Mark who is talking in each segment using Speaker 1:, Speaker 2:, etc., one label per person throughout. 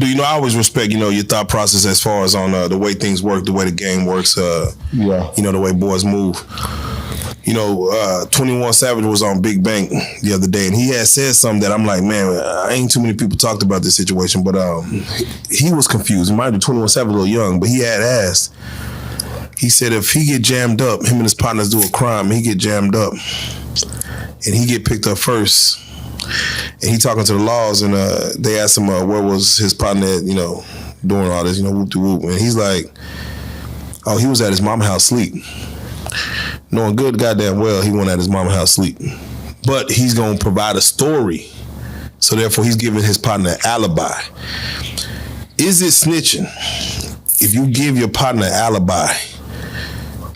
Speaker 1: I always respect, your thought process as far as on the way things work, the way the game works, the way boys move. 21 Savage was on Big Bank the other day, and he had said something that I'm like, man, ain't too many people talked about this situation, but he was confused. Mind you, 21 Savage a little young, but he had asked, he said if he get jammed up, him and his partners do a crime, he get jammed up, and he get picked up first, and he talking to the laws, and they asked him where was his partner at, doing all this, whoop-de-whoop, and he's like, oh, he was at his mama's house sleep. Knowing good goddamn well he went at his mama's house sleep. But he's going to provide a story, so therefore he's giving his partner an alibi. Is it snitching if you give your partner an alibi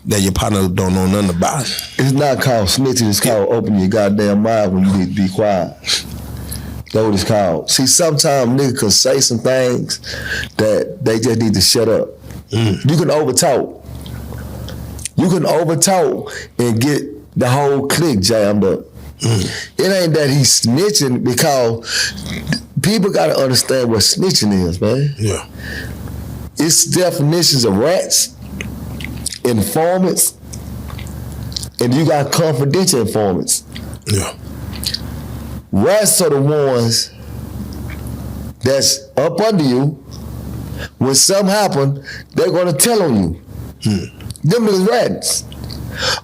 Speaker 1: that your partner don't know nothing about it?
Speaker 2: It's not called snitching, it's called opening your goddamn mouth when you need to be quiet. That's what it's called. See, sometimes niggas can say some things that they just need to shut up. You can overtalk. You can overtalk and get the whole clique jammed up. It ain't that he's snitching, because people got to understand what snitching is, man.
Speaker 1: Yeah.
Speaker 2: It's definitions of rats, informants, and you got confidential informants.
Speaker 1: Yeah.
Speaker 2: Rats are the ones that's up under you. When something happen, they're going to tell on you. Them is rats.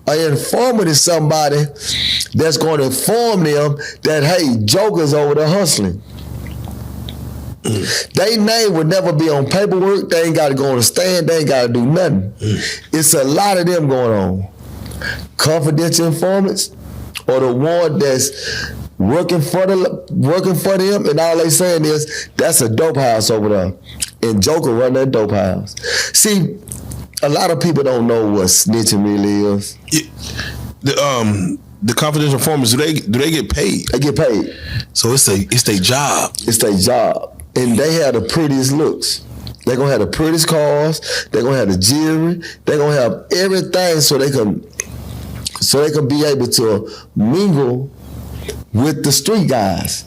Speaker 2: An informant is somebody that's going to inform them that, hey, Joker's over there hustling. They name would never be on paperwork. They ain't got to go on the stand. They ain't got to do nothing. It's a lot of them going on. Confidential informants, or the one that's working for them, and all they saying is, that's a dope house over there, and Joker run that dope house. See, a lot of people don't know what snitching really is.
Speaker 1: The confidential informants, do they get paid?
Speaker 2: They get paid.
Speaker 1: So it's their job.
Speaker 2: It's their job. And they have the prettiest looks. They're gonna have the prettiest cars, they're gonna have the jewelry, they're gonna have everything so they can be able to mingle with the street guys.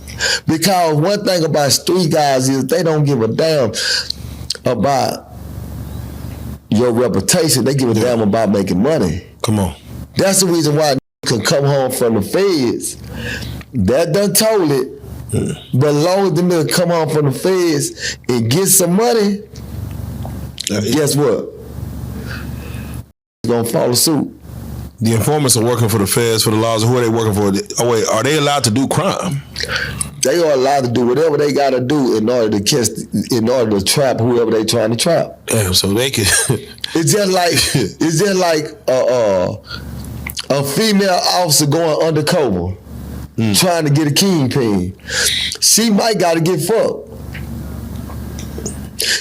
Speaker 2: Because one thing about street guys is they don't give a damn about your reputation, they give a damn about making money.
Speaker 1: Come on.
Speaker 2: That's the reason why can come home from the feds. That done told it. But as long as the nigga come home from the feds and get some money, guess what? He's gonna follow suit.
Speaker 1: The informants are working for the feds, for the laws. Who are they working for? Oh wait, are they allowed to do crime?
Speaker 2: They are allowed to do whatever they gotta do in order to trap whoever they trying to trap.
Speaker 1: Damn, so they can.
Speaker 2: It's just like a female officer going undercover, trying to get a kingpin. She might gotta get fucked.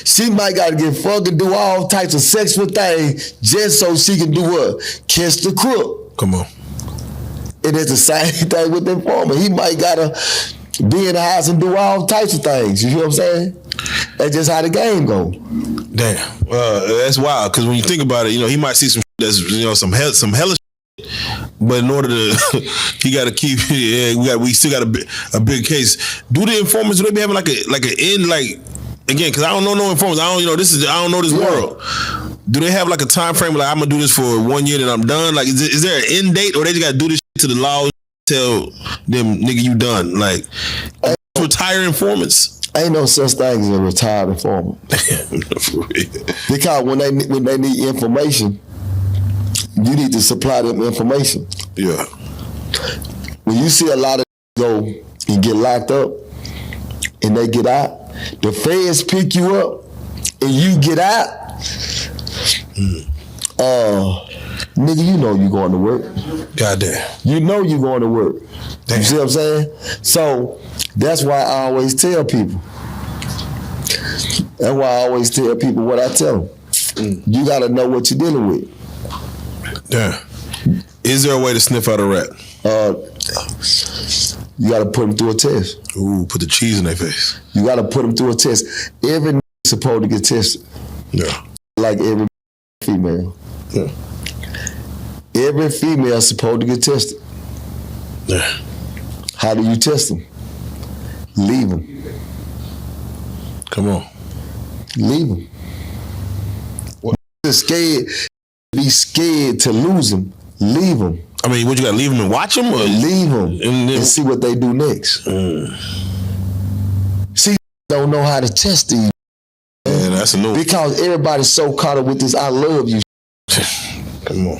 Speaker 2: She might gotta get fucked and do all types of sexual things just so she can do what? Catch the crook.
Speaker 1: Come on.
Speaker 2: And it's the same thing with the informant. He might gotta be in the house and do all types of things. You hear what I'm saying? That's just how the game go.
Speaker 1: Damn. That's wild, because when you think about it, he might see some that's some hellish. But in order to, he got to keep. Yeah, we still got a big case. Do the informants? Do they be having like an end? Like, again, because I don't know no informants. I don't know this world. Do they have like a time frame? Like, I'm gonna do this for 1 year and I'm done. Like, is there an end date, or they just got to do this shit to the law? Tell them, nigga, you done. Like, retire informants.
Speaker 2: Ain't no such thing as a retired informant. Because when they need information, you need to supply them information.
Speaker 1: Yeah.
Speaker 2: When you see a lot of go and get locked up and they get out, the feds pick you up and you get out, nigga, you know you going to work.
Speaker 1: Goddamn.
Speaker 2: You know you going to work. Damn. You see what I'm saying? So that's why I always tell people. That's why I always tell people what I tell them. You got to know what you're dealing with.
Speaker 1: Yeah. Is there a way to sniff out a rat?
Speaker 2: You got to put them through a test.
Speaker 1: Ooh, put the cheese in their face.
Speaker 2: You got to put them through a test. Every supposed to get tested.
Speaker 1: Yeah.
Speaker 2: Like every female.
Speaker 1: Yeah.
Speaker 2: Every female supposed to get tested.
Speaker 1: Yeah.
Speaker 2: How do you test them? Leave them.
Speaker 1: Come on.
Speaker 2: Leave them. Be scared to lose them. Leave them.
Speaker 1: I mean, what you got to leave them and watch them? Or?
Speaker 2: Leave them and see what they do next. See, don't know how to test these.
Speaker 1: Yeah, that's a new.
Speaker 2: Because everybody's so caught up with this "I love you."
Speaker 1: Come on.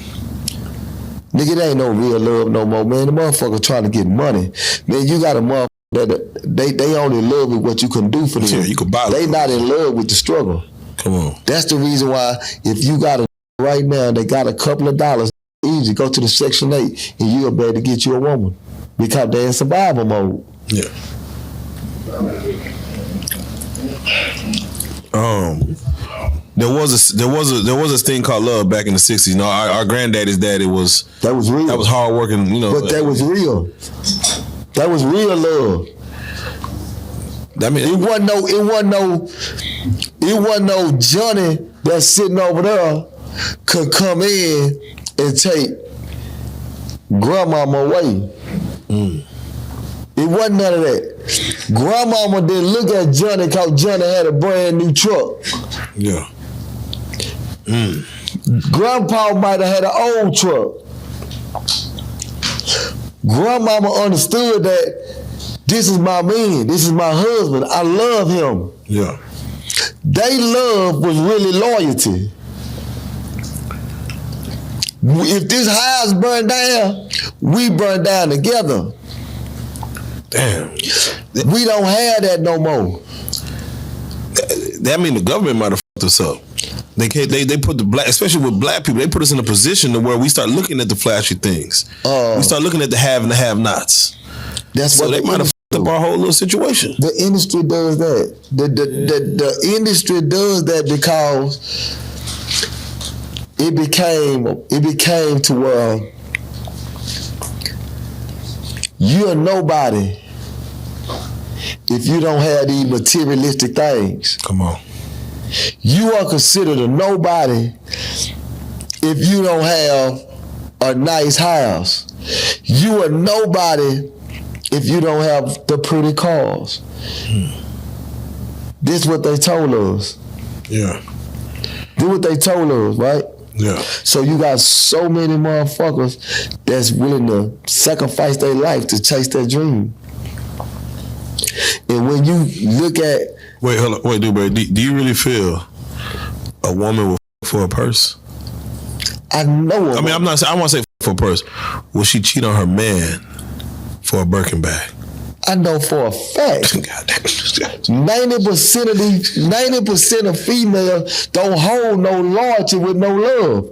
Speaker 2: Nigga, it ain't no real love no more, man. The motherfucker trying to get money. Man, you got a motherfucker that they only love with what you can do for them.
Speaker 1: Yeah, you can buy
Speaker 2: they not in love with the struggle.
Speaker 1: Come on.
Speaker 2: That's the reason why if you got a right now, they got a couple of dollars, easy, go to the Section 8 and you'll be able to get you a woman. Because they're in survival mode.
Speaker 1: Yeah. There was a thing called love back in the 60s. You know, our granddaddy's daddy was
Speaker 2: that was real.
Speaker 1: That was hard working, you know.
Speaker 2: But that was real. That was real love.
Speaker 1: I mean,
Speaker 2: it wasn't no Johnny that's sitting over there could come in and take grandmama away. It wasn't none of that. Grandmama didn't look at Johnny because Johnny had a brand new truck.
Speaker 1: Yeah.
Speaker 2: Grandpa might have had an old truck. Grandmama understood that this is my man, this is my husband, I love him.
Speaker 1: Yeah.
Speaker 2: They love was really loyalty. If this house burned down, we burn down together.
Speaker 1: Damn.
Speaker 2: We don't have that no more.
Speaker 1: That mean the government might have fucked us up. They put the black, especially with black people, they put us in a position to where we start looking at the flashy things. We start looking at the have and the have-nots.
Speaker 2: That's
Speaker 1: so
Speaker 2: what
Speaker 1: they might have fucked up our whole little situation.
Speaker 2: The industry does that. The industry does that because it became to where you're nobody if you don't have these materialistic things.
Speaker 1: Come on.
Speaker 2: You are considered a nobody if you don't have a nice house. You are nobody if you don't have the pretty cars. This is what they told us.
Speaker 1: Yeah.
Speaker 2: This is what they told us, right?
Speaker 1: Yeah.
Speaker 2: So you got so many motherfuckers that's willing to sacrifice their life to chase their dream. And when you look at...
Speaker 1: Wait, hold on. Wait, Dewberry, do you really feel a woman will for a purse?
Speaker 2: I know.
Speaker 1: I mean, I'm not saying, I want to say for a purse. Will she cheat on her man for a Birkin bag?
Speaker 2: I know for a fact. 90% of females don't hold no loyalty with no love.